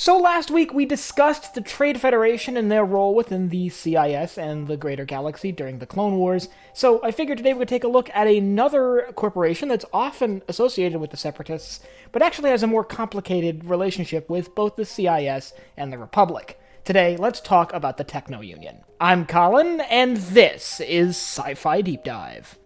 So last week we discussed the Trade Federation and their role within the CIS and the greater galaxy during the Clone Wars, so I figured today we would take a look at another corporation that's often associated with the Separatists, but actually has a more complicated relationship with both the CIS and the Republic. Today, let's talk about the Techno Union. I'm Colin, and this is Sci-Fi Deep Dive.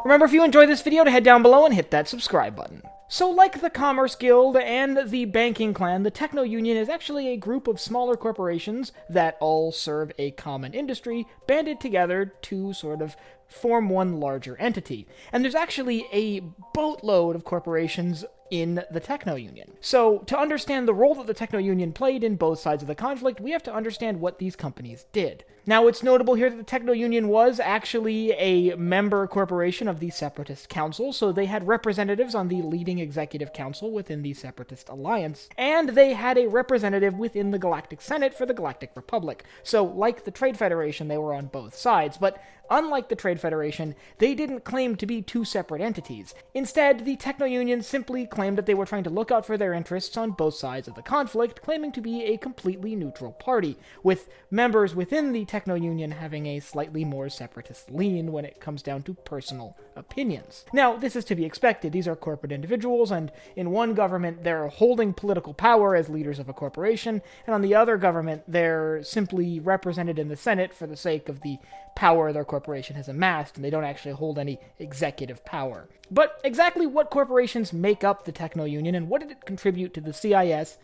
Remember, if you enjoyed this video, to head down below and hit that subscribe button. So like the Commerce Guild and the Banking Clan, the Techno Union is actually a group of smaller corporations that all serve a common industry, banded together to sort of form one larger entity. And there's actually a boatload of corporations in the Techno Union. So, to understand the role that the Techno Union played in both sides of the conflict, we have to understand what these companies did. Now, it's notable here that the Techno Union was actually a member corporation of the Separatist Council, so they had representatives on the leading executive council within the Separatist Alliance, and they had a representative within the Galactic Senate for the Galactic Republic. So, like the Trade Federation, they were on both sides, but unlike the Trade Federation, they didn't claim to be two separate entities. Instead, the Techno Union simply claimed that they were trying to look out for their interests on both sides of the conflict, claiming to be a completely neutral party, with members within the Techno Union having a slightly more separatist lean when it comes down to personal opinions. Now, this is to be expected. These are corporate individuals, and in one government, they're holding political power as leaders of a corporation, and on the other government, they're simply represented in the Senate for the sake of the power their corporation has amassed, and they don't actually hold any executive power. But exactly what corporations make up the Techno Union, and what did it contribute to the CIS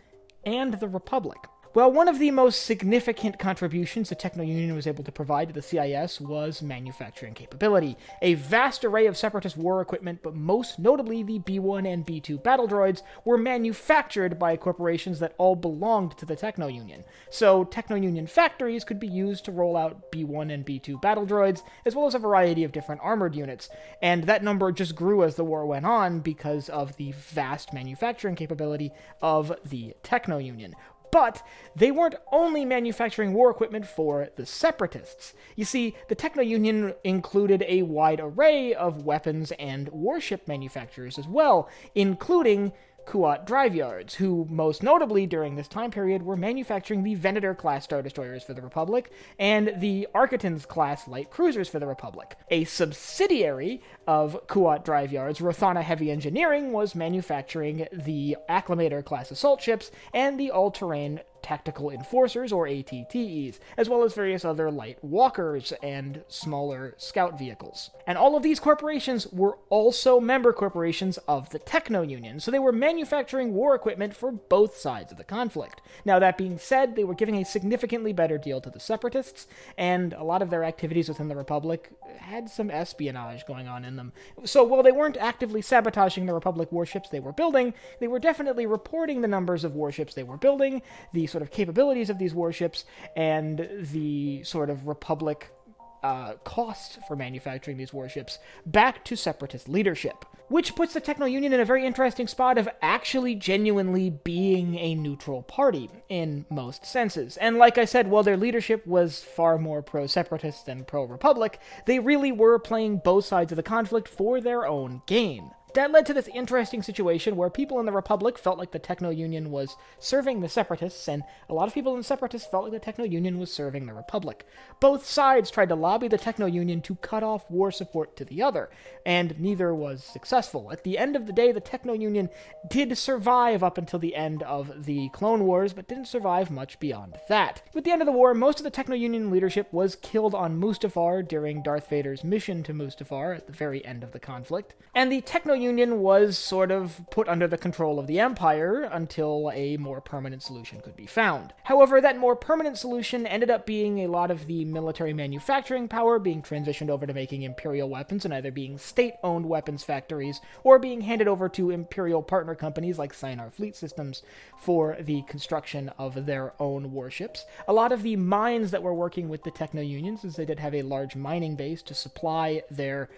and the Republic? Well, one of the most significant contributions the Techno Union was able to provide to the CIS was manufacturing capability. A vast array of Separatist war equipment, but most notably the B-1 and B-2 battle droids, were manufactured by corporations that all belonged to the Techno Union. So Techno Union factories could be used to roll out B-1 and B-2 battle droids, as well as a variety of different armored units. And that number just grew as the war went on because of the vast manufacturing capability of the Techno Union. But they weren't only manufacturing war equipment for the Separatists. You see, the Techno Union included a wide array of weapons and warship manufacturers as well, including Kuat drive yards, who most notably during this time period were manufacturing the Venator-class Star Destroyers for the Republic and the Architans-class light cruisers for the Republic. A subsidiary of Kuat drive yards, Rothana Heavy Engineering, was manufacturing the Acclamator-class assault ships and the all-terrain Tactical Enforcers, or ATTEs, as well as various other light walkers and smaller scout vehicles. And all of these corporations were also member corporations of the Techno Union, so they were manufacturing war equipment for both sides of the conflict. Now, that being said, they were giving a significantly better deal to the Separatists, and a lot of their activities within the Republic had some espionage going on in them. So while they weren't actively sabotaging the Republic warships they were building, they were definitely reporting the numbers of warships they were building, the sort of capabilities of these warships, and the sort of Republic cost for manufacturing these warships back to Separatist leadership. Which puts the Techno Union in a very interesting spot of actually genuinely being a neutral party, in most senses. And like I said, while their leadership was far more pro-Separatist than pro-Republic, they really were playing both sides of the conflict for their own gain. That led to this interesting situation where people in the Republic felt like the Techno Union was serving the Separatists, and a lot of people in the Separatists felt like the Techno Union was serving the Republic. Both sides tried to lobby the Techno Union to cut off war support to the other, and neither was successful. At the end of the day, the Techno Union did survive up until the end of the Clone Wars, but didn't survive much beyond that. With the end of the war, most of the Techno Union leadership was killed on Mustafar during Darth Vader's mission to Mustafar at the very end of the conflict, and the Techno Union was sort of put under the control of the Empire until a more permanent solution could be found. However, that more permanent solution ended up being a lot of the military manufacturing power being transitioned over to making Imperial weapons and either being state-owned weapons factories or being handed over to Imperial partner companies like Scinar Fleet Systems for the construction of their own warships. A lot of the mines that were working with the Techno Union, since they did have a large mining base to supply their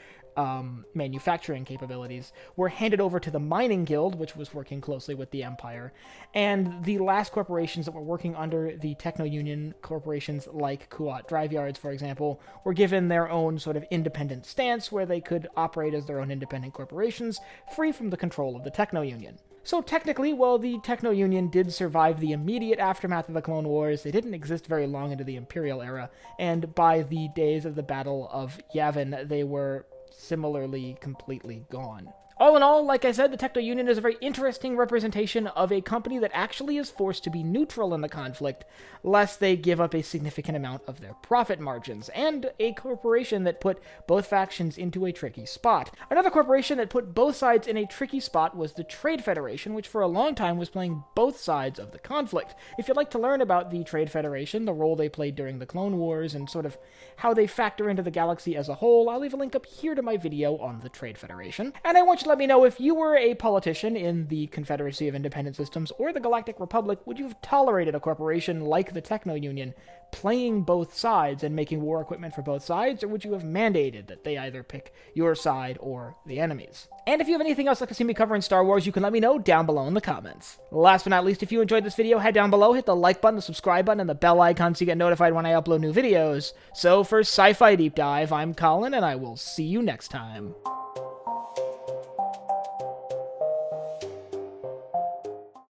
manufacturing capabilities were handed over to the Mining Guild, which was working closely with the Empire, and the last corporations that were working under the Techno Union, corporations like Kuat Drive Yards, for example, were given their own sort of independent stance where they could operate as their own independent corporations, free from the control of the Techno Union. So technically, while the Techno Union did survive the immediate aftermath of the Clone Wars, they didn't exist very long into the Imperial era, and by the days of the Battle of Yavin, they were similarly completely gone. All in all, like I said, the Techno Union is a very interesting representation of a company that actually is forced to be neutral in the conflict, lest they give up a significant amount of their profit margins, and a corporation that put both factions into a tricky spot. Another corporation that put both sides in a tricky spot was the Trade Federation, which for a long time was playing both sides of the conflict. If you'd like to learn about the Trade Federation, the role they played during the Clone Wars, and sort of how they factor into the galaxy as a whole, I'll leave a link up here to my video on the Trade Federation. And I want you to let me know, if you were a politician in the Confederacy of Independent Systems or the Galactic Republic, would you have tolerated a corporation like the Techno Union playing both sides and making war equipment for both sides, or would you have mandated that they either pick your side or the enemy's? And if you have anything else you'd like to see me cover in Star Wars, you can let me know down below in the comments. Last but not least, if you enjoyed this video, head down below, hit the like button, the subscribe button, and the bell icon so you get notified when I upload new videos. So for Sci-Fi Deep Dive, I'm Colin, and I will see you next time.